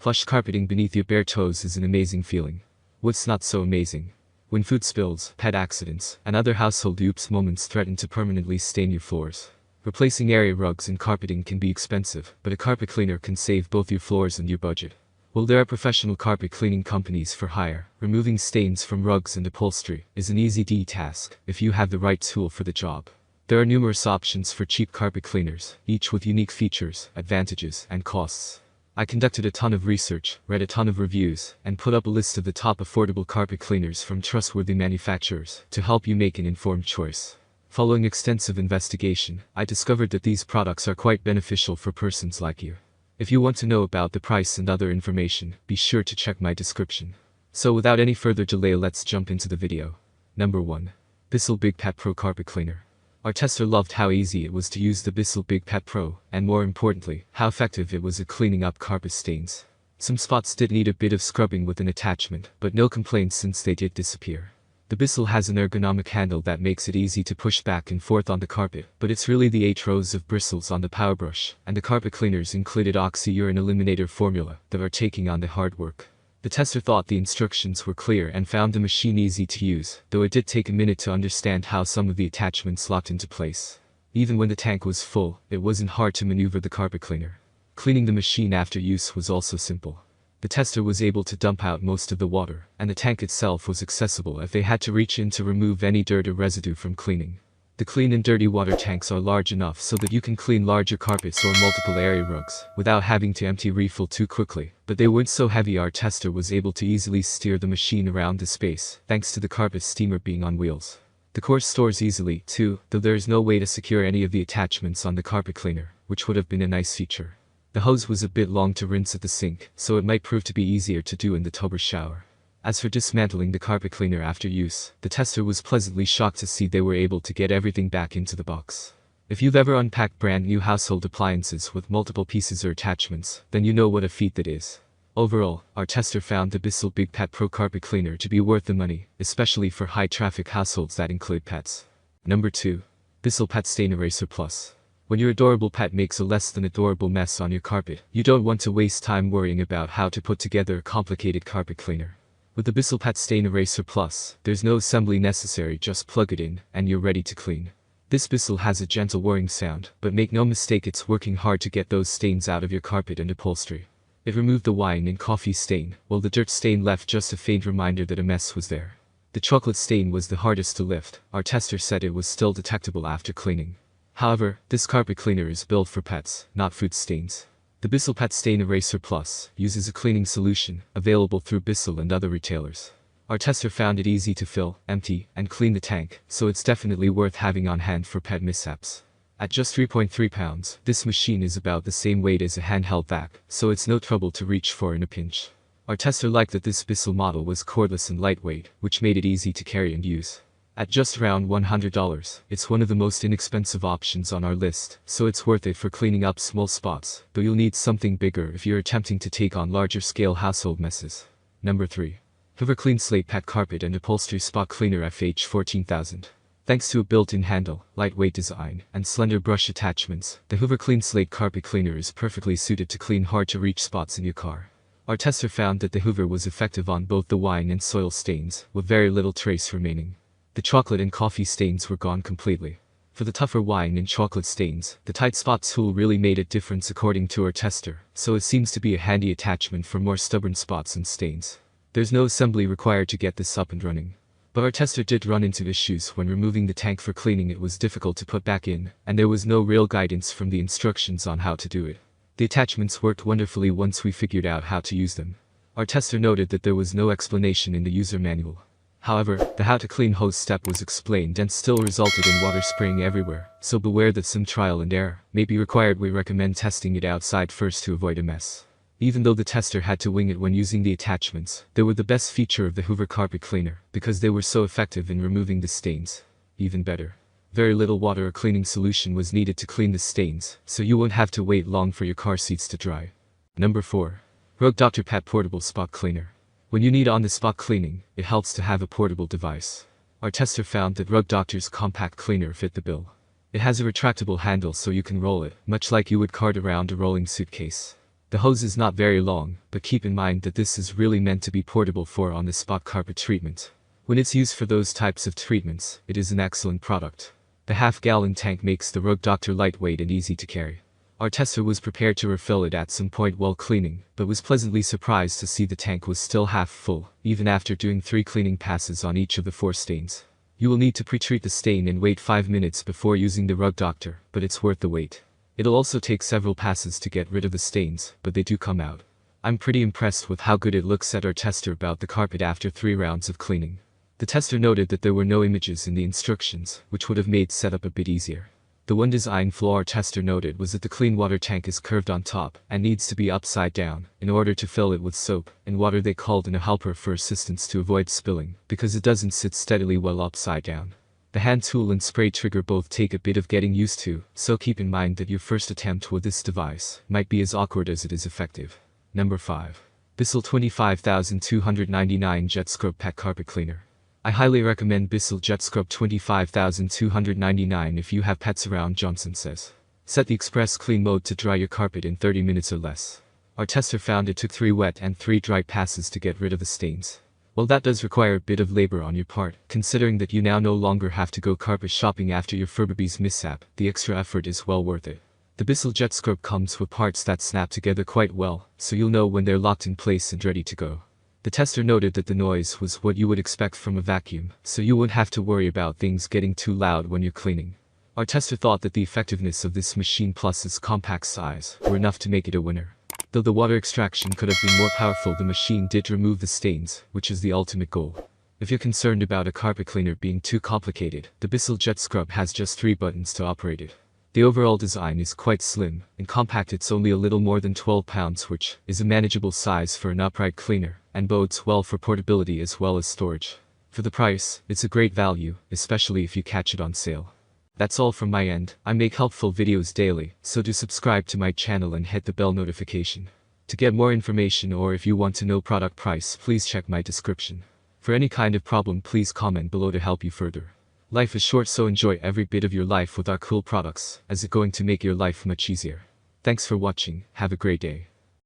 Plush carpeting beneath your bare toes is an amazing feeling. What's not so amazing? When food spills, pet accidents, and other household oops moments threaten to permanently stain your floors. Replacing area rugs and carpeting can be expensive, but a carpet cleaner can save both your floors and your budget. While there are professional carpet cleaning companies for hire, removing stains from rugs and upholstery is an easy task if you have the right tool for the job. There are numerous options for cheap carpet cleaners, each with unique features, advantages, and costs. I conducted a ton of research, read a ton of reviews, and put up a list of the top affordable carpet cleaners from trustworthy manufacturers to help you make an informed choice. Following extensive investigation, I discovered that these products are quite beneficial for persons like you. If you want to know about the price and other information, be sure to check my description. So without any further delay, let's jump into the video. Number 1. Bissell Big Pet Pro Carpet Cleaner. Our tester loved how easy it was to use the Bissell Big Pet Pro, and more importantly, how effective it was at cleaning up carpet stains. Some spots did need a bit of scrubbing with an attachment, but no complaints since they did disappear. The Bissell has an ergonomic handle that makes it easy to push back and forth on the carpet, but it's really the 8 rows of bristles on the power brush, and the carpet cleaner's included oxy-urine eliminator formula that are taking on the hard work. The tester thought the instructions were clear and found the machine easy to use, though it did take a minute to understand how some of the attachments locked into place. Even when the tank was full, it wasn't hard to maneuver the carpet cleaner. Cleaning the machine after use was also simple. The tester was able to dump out most of the water, and the tank itself was accessible if they had to reach in to remove any dirt or residue from cleaning. The clean and dirty water tanks are large enough so that you can clean larger carpets or multiple area rugs without having to empty refill too quickly, but they weren't so heavy. Our tester was able to easily steer the machine around the space, thanks to the carpet steamer being on wheels. The core stores easily, too, though there is no way to secure any of the attachments on the carpet cleaner, which would have been a nice feature. The hose was a bit long to rinse at the sink, so it might prove to be easier to do in the tub or shower. As for dismantling the carpet cleaner after use, the tester was pleasantly shocked to see they were able to get everything back into the box. If you've ever unpacked brand new household appliances with multiple pieces or attachments, then you know what a feat that is. Overall, our tester found the Bissell Big Pet Pro Carpet Cleaner to be worth the money, especially for high-traffic households that include pets. Number 2. Bissell Pet Stain Eraser Plus. When your adorable pet makes a less than adorable mess on your carpet, you don't want to waste time worrying about how to put together a complicated carpet cleaner. With the Bissell Pet Stain Eraser Plus, there's no assembly necessary, just plug it in, and you're ready to clean. This Bissell has a gentle whirring sound, but make no mistake, it's working hard to get those stains out of your carpet and upholstery. It removed the wine and coffee stain, while the dirt stain left just a faint reminder that a mess was there. The chocolate stain was the hardest to lift. Our tester said it was still detectable after cleaning. However, this carpet cleaner is built for pets, not food stains. The Bissell Pet Stain Eraser Plus uses a cleaning solution, available through Bissell and other retailers. Our tester found it easy to fill, empty, and clean the tank, so it's definitely worth having on hand for pet mishaps. At just 3.3 pounds, this machine is about the same weight as a handheld vac, so it's no trouble to reach for in a pinch. Our tester liked that this Bissell model was cordless and lightweight, which made it easy to carry and use. At just around $100, it's one of the most inexpensive options on our list, so it's worth it for cleaning up small spots, though you'll need something bigger if you're attempting to take on larger-scale household messes. Number 3. Hoover CleanSlate Pet Carpet and Upholstery Spot Cleaner FH14000. Thanks to a built-in handle, lightweight design, and slender brush attachments, the Hoover CleanSlate Carpet Cleaner is perfectly suited to clean hard-to-reach spots in your car. Our tester found that the Hoover was effective on both the wine and soil stains, with very little trace remaining. The chocolate and coffee stains were gone completely. For the tougher wine and chocolate stains, the tight spot tool really made a difference according to our tester, so it seems to be a handy attachment for more stubborn spots and stains. There's no assembly required to get this up and running. But our tester did run into issues when removing the tank for cleaning. It was difficult to put back in, and there was no real guidance from the instructions on how to do it. The attachments worked wonderfully once we figured out how to use them. Our tester noted that there was no explanation in the user manual. However, the how to clean hose step was explained and still resulted in water spraying everywhere, so beware that some trial and error may be required. We recommend testing it outside first to avoid a mess. Even though the tester had to wing it when using the attachments, they were the best feature of the Hoover carpet cleaner, because they were so effective in removing the stains. Even better, very little water or cleaning solution was needed to clean the stains, so you won't have to wait long for your car seats to dry. Number 4. Rug Dr. Pet Portable Spot Cleaner. When you need on-the-spot cleaning, it helps to have a portable device. Our tester found that Rug Doctor's compact cleaner fit the bill. It has a retractable handle so you can roll it, much like you would cart around a rolling suitcase. The hose is not very long, but keep in mind that this is really meant to be portable for on-the-spot carpet treatment. When it's used for those types of treatments, it is an excellent product. The half-gallon tank makes the Rug Doctor lightweight and easy to carry. Our tester was prepared to refill it at some point while cleaning, but was pleasantly surprised to see the tank was still half full, even after doing 3 cleaning passes on each of the 4 stains. You will need to pre-treat the stain and wait 5 minutes before using the Rug Doctor, but it's worth the wait. It'll also take several passes to get rid of the stains, but they do come out. I'm pretty impressed with how good it looks at our tester about the carpet after 3 rounds of cleaning. The tester noted that there were no images in the instructions, which would have made setup a bit easier. The one design flaw our tester noted was that the clean water tank is curved on top and needs to be upside down in order to fill it with soap and water. They called in a helper for assistance to avoid spilling because it doesn't sit steadily well upside down. The hand tool and spray trigger both take a bit of getting used to, so keep in mind that your first attempt with this device might be as awkward as it is effective. Number 5. Bissell 25299 Jetscrub Pet Carpet Cleaner. I highly recommend Bissell Jetscrub 25299 if you have pets around, Johnson says. Set the express clean mode to dry your carpet in 30 minutes or less. Our tester found it took 3 wet and 3 dry passes to get rid of the stains. While that does require a bit of labor on your part, considering that you now no longer have to go carpet shopping after your fur baby's mishap, the extra effort is well worth it. The Bissell Jetscrub comes with parts that snap together quite well, so you'll know when they're locked in place and ready to go. The tester noted that the noise was what you would expect from a vacuum, so you wouldn't have to worry about things getting too loud when you're cleaning. Our tester thought that the effectiveness of this machine plus its compact size were enough to make it a winner. Though the water extraction could have been more powerful, the machine did remove the stains, which is the ultimate goal. If you're concerned about a carpet cleaner being too complicated, the Bissell Jetscrub has just 3 buttons to operate it. The overall design is quite slim and compact. It's only a little more than 12 pounds, which is a manageable size for an upright cleaner, and bodes well for portability as well as storage. For the price, it's a great value, especially if you catch it on sale. That's all from my end. I make helpful videos daily, so do subscribe to my channel and hit the bell notification. To get more information or if you want to know product price, please check my description. For any kind of problem, please comment below to help you further. Life is short, so enjoy every bit of your life with our cool products, as it's going to make your life much easier. Thanks for watching, have a great day.